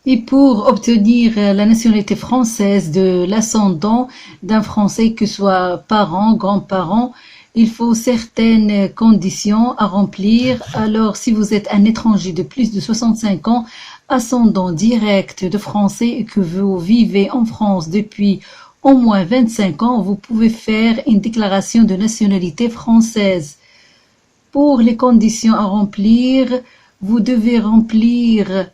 Et pour obtenir la nationalité française de l'ascendant d'un Français, que ce soit parents, grands-parents, il faut certaines conditions à remplir. Alors, si vous êtes un étranger de plus de 65 ans, ascendant direct de Français et que vous vivez en France depuis au moins 25 ans, vous pouvez faire une déclaration de nationalité française. Pour les conditions à remplir, vous devez remplir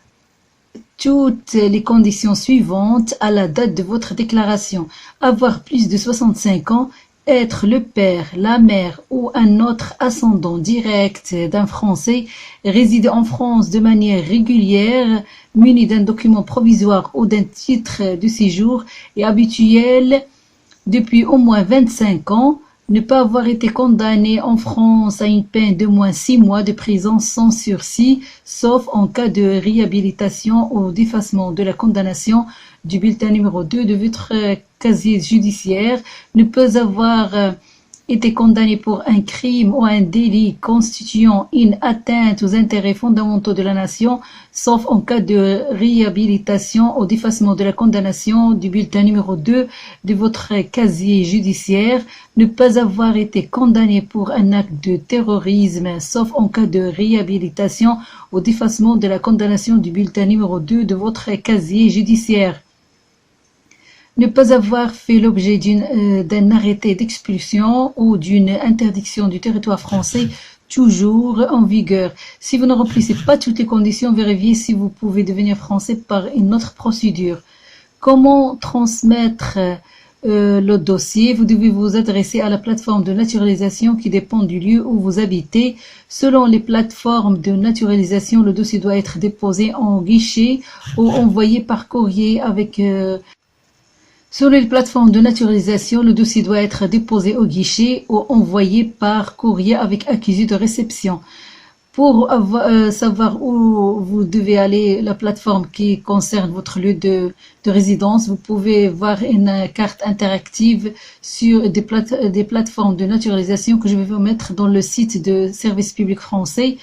toutes les conditions suivantes à la date de votre déclaration. Avoir plus de 65 ans, être le père, la mère ou un autre ascendant direct d'un Français, résider en France de manière régulière, muni d'un document provisoire ou d'un titre de séjour et habituel depuis au moins 25 ans, ne pas avoir été condamné en France à une peine de moins 6 mois de prison sans sursis, sauf en cas de réhabilitation ou d'effacement de la condamnation du bulletin numéro 2 de votre casier judiciaire, ne pas avoir été condamné pour un crime ou un délit constituant une atteinte aux intérêts fondamentaux de la nation, sauf en cas de réhabilitation ou d'effacement de la condamnation du bulletin numéro 2 de votre casier judiciaire, ne pas avoir été condamné pour un acte de terrorisme, sauf en cas de réhabilitation ou d'effacement de la condamnation du bulletin numéro 2 de votre casier judiciaire. Ne pas avoir fait l'objet d'un arrêté d'expulsion ou d'une interdiction du territoire français toujours en vigueur. Si vous ne remplissez pas toutes les conditions, vérifiez si vous pouvez devenir français par une autre procédure. Comment transmettre le dossier? Vous devez vous adresser à la plateforme de naturalisation qui dépend du lieu où vous habitez. Selon les plateformes de naturalisation, le dossier doit être déposé en guichet ou envoyé par courrier avec... Sur les plateformes de naturalisation, le dossier doit être déposé au guichet ou envoyé par courrier avec accusé de réception. Pour savoir où vous devez aller, la plateforme qui concerne votre lieu de résidence, vous pouvez voir une carte interactive sur des plateformes de naturalisation que je vais vous mettre dans le site de Service public français.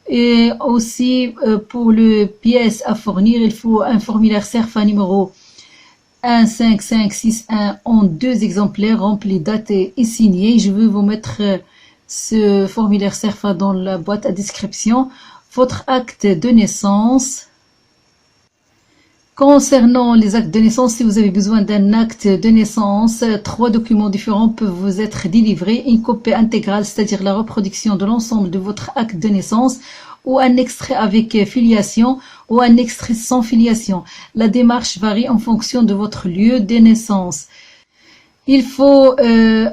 Et aussi, pour le pièce à fournir, il faut un formulaire CERFA numéro 15561 en 2 exemplaires remplis, datés et signés. Je vais vous mettre ce formulaire CERFA dans la boîte à description. Votre acte de naissance. Concernant les actes de naissance, si vous avez besoin d'un acte de naissance, 3 documents différents peuvent vous être délivrés. Une copie intégrale, c'est-à-dire la reproduction de l'ensemble de votre acte de naissance, ou un extrait avec filiation, ou un extrait sans filiation. La démarche varie en fonction de votre lieu de naissance. Il faut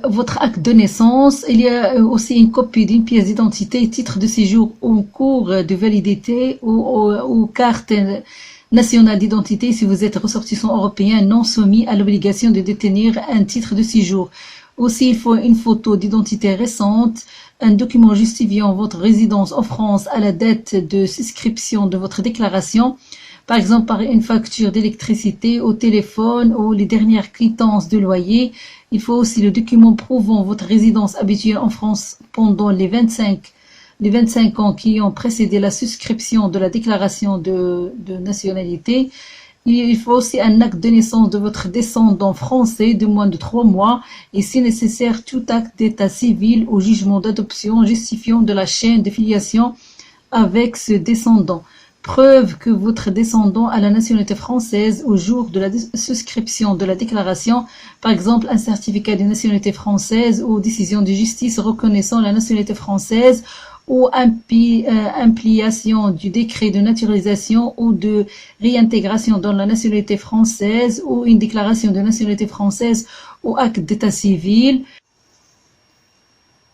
votre acte de naissance. Il y a aussi une copie d'une pièce d'identité, titre de séjour en cours de validité ou carte nationale d'identité si vous êtes ressortissant européen non soumis à l'obligation de détenir un titre de séjour. Aussi, il faut une photo d'identité récente, un document justifiant votre résidence en France à la date de souscription de votre déclaration, par exemple par une facture d'électricité au téléphone ou les dernières quittances de loyer. Il faut aussi le document prouvant votre résidence habituelle en France pendant les 25 ans qui ont précédé la souscription de la déclaration de nationalité. Il faut aussi un acte de naissance de votre descendant français de moins de 3 mois et si nécessaire tout acte d'état civil ou jugement d'adoption justifiant de la chaîne de filiation avec ce descendant. Preuve que votre descendant a la nationalité française au jour de la souscription de la déclaration, par exemple un certificat de nationalité française ou décision de justice reconnaissant la nationalité française ou implication du décret de naturalisation ou de réintégration dans la nationalité française ou une déclaration de nationalité française ou acte d'état civil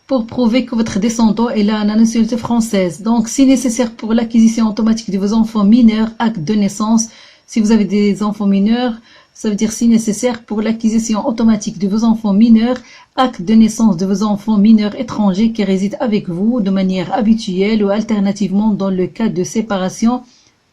pour prouver que votre descendant est la nationalité française. Donc, si nécessaire pour l'acquisition automatique de vos enfants mineurs, acte de naissance, si vous avez des enfants mineurs, ça veut dire si nécessaire pour l'acquisition automatique de vos enfants mineurs, acte de naissance de vos enfants mineurs étrangers qui résident avec vous de manière habituelle ou alternativement dans le cas de séparation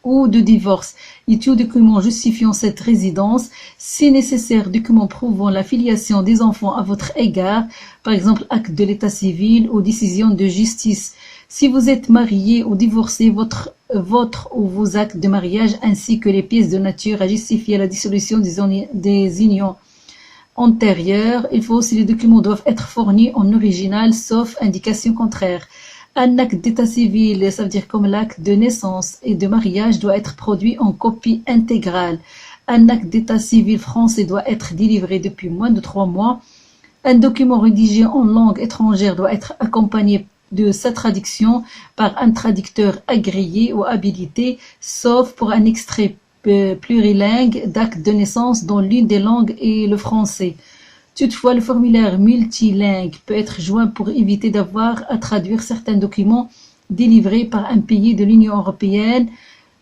ou de divorce, et tout document justifiant cette résidence, si nécessaire document prouvant la filiation des enfants à votre égard, par exemple acte de l'état civil ou décision de justice. Si vous êtes marié ou divorcé, votre ou vos actes de mariage ainsi que les pièces de nature à justifier la dissolution des unions antérieures, il faut aussi les documents doivent être fournis en original sauf indication contraire. Un acte d'état civil, ça veut dire comme l'acte de naissance et de mariage, doit être produit en copie intégrale. Un acte d'état civil français doit être délivré depuis moins de 3 mois. Un document rédigé en langue étrangère doit être accompagné de sa traduction par un traducteur agréé ou habilité, sauf pour un extrait plurilingue d'acte de naissance dont l'une des langues est le français. Toutefois, le formulaire multilingue peut être joint pour éviter d'avoir à traduire certains documents délivrés par un pays de l'Union européenne.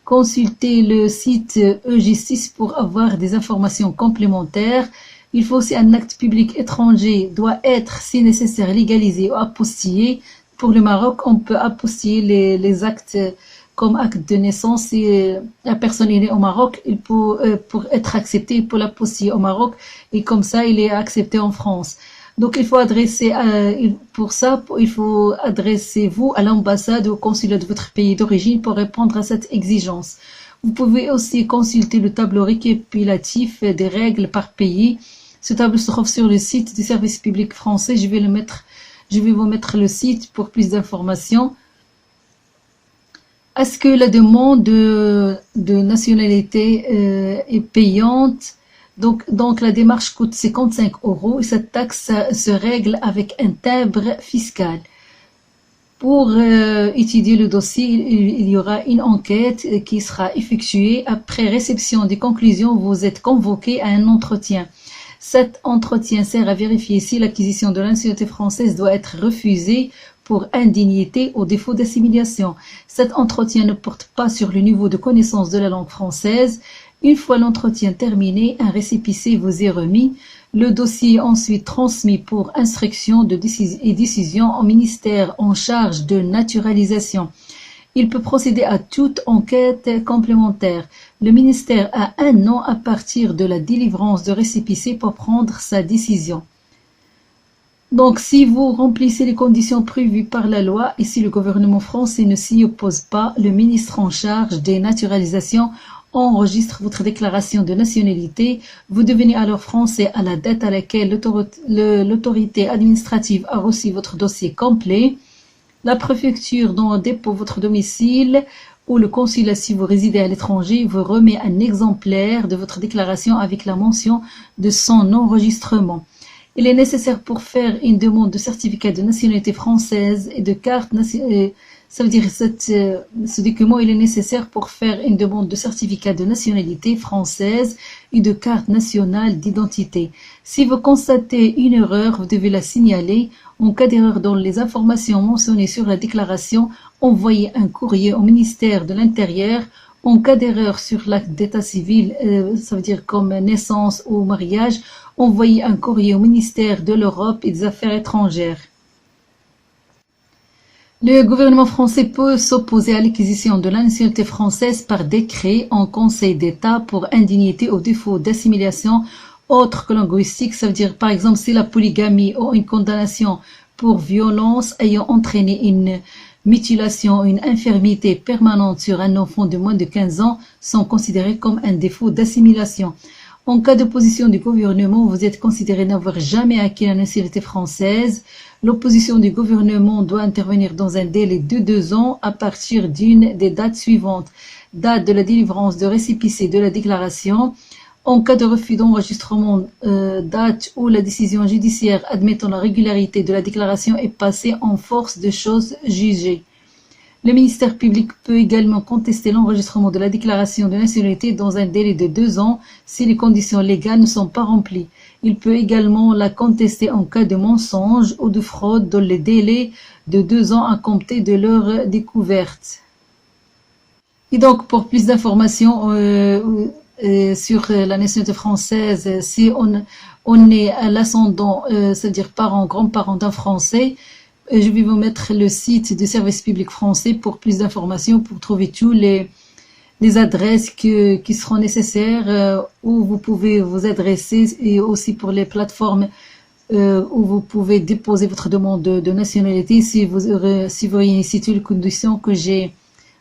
Consultez le site e-justice pour avoir des informations complémentaires. Il faut aussi un acte public étranger doit être, si nécessaire, légalisé ou apostillé. Pour le Maroc, on peut apostiller les actes comme acte de naissance. Si la personne est née au Maroc, il peut, pour être accepté, pour l'apostiller au Maroc, et comme ça, il est accepté en France. Donc, il faut adresser, pour ça, il faut adresser vous à l'ambassade ou au consulat de votre pays d'origine pour répondre à cette exigence. Vous pouvez aussi consulter le tableau récapitulatif des règles par pays. Ce tableau se trouve sur le site du service public français. Je vais vous mettre le site pour plus d'informations. Est-ce que la demande de nationalité est payante? Donc la démarche coûte 55 € et cette taxe se règle avec un timbre fiscal. Pour étudier le dossier, il y aura une enquête qui sera effectuée. Après réception des conclusions, vous êtes convoqué à un entretien. Cet entretien sert à vérifier si l'acquisition de la nationalité française doit être refusée pour indignité ou défaut d'assimilation. Cet entretien ne porte pas sur le niveau de connaissance de la langue française. Une fois l'entretien terminé, un récépissé vous est remis. Le dossier est ensuite transmis pour instruction et décision au ministère en charge de naturalisation. Il peut procéder à toute enquête complémentaire. Le ministère a 1 an à partir de la délivrance de récépissé pour prendre sa décision. Donc, si vous remplissez les conditions prévues par la loi et si le gouvernement français ne s'y oppose pas, le ministre en charge des naturalisations enregistre votre déclaration de nationalité. Vous devenez alors français à la date à laquelle l'autorité administrative a reçu votre dossier complet. La préfecture dont dépôt votre domicile ou le consulat si vous résidez à l'étranger vous remet un exemplaire de votre déclaration avec la mention de son enregistrement. Il est nécessaire pour faire une demande de certificat de nationalité française et de carte nationale. Ça veut dire ce document, il est nécessaire pour faire une demande de certificat de nationalité française et de carte nationale d'identité. Si vous constatez une erreur, vous devez la signaler. En cas d'erreur dans les informations mentionnées sur la déclaration, envoyez un courrier au ministère de l'Intérieur. En cas d'erreur sur l'acte d'état civil, ça veut dire comme naissance ou mariage, envoyez un courrier au ministère de l'Europe et des Affaires étrangères. Le gouvernement français peut s'opposer à l'acquisition de la nationalité française par décret en Conseil d'État pour indignité ou défaut d'assimilation autre que linguistique. Ça veut dire par exemple si la polygamie ou une condamnation pour violence ayant entraîné une mutilation ou une infirmité permanente sur un enfant de moins de 15 ans sont considérés comme un défaut d'assimilation. En cas d'opposition du gouvernement, vous êtes considéré n'avoir jamais acquis la nationalité française. L'opposition du gouvernement doit intervenir dans un délai de 2 ans à partir d'une des dates suivantes. Date de la délivrance de récépissé de la déclaration. En cas de refus d'enregistrement, date où la décision judiciaire admettant la régularité de la déclaration est passée en force de chose jugée. Le ministère public peut également contester l'enregistrement de la déclaration de nationalité dans un délai de 2 ans si les conditions légales ne sont pas remplies. Il peut également la contester en cas de mensonge ou de fraude dans les délais de 2 ans à compter de leur découverte. Et donc, pour plus d'informations sur la nationalité française, si on est à l'ascendant, c'est-à-dire parents, grands-parents d'un Français, je vais vous mettre le site du service public français pour plus d'informations, pour trouver tous les adresses qui seront nécessaires, où vous pouvez vous adresser, et aussi pour les plateformes où vous pouvez déposer votre demande de nationalité si vous réussissez toutes les conditions que j'ai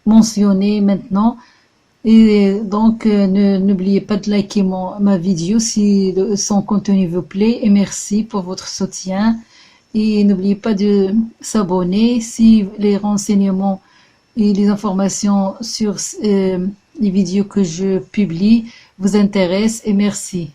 mentionnées maintenant. Et donc, n'oubliez pas de liker ma vidéo si son contenu vous plaît. Et merci pour votre soutien. Et n'oubliez pas de s'abonner si les renseignements et les informations sur les vidéos que je publie vous intéressent. Et merci.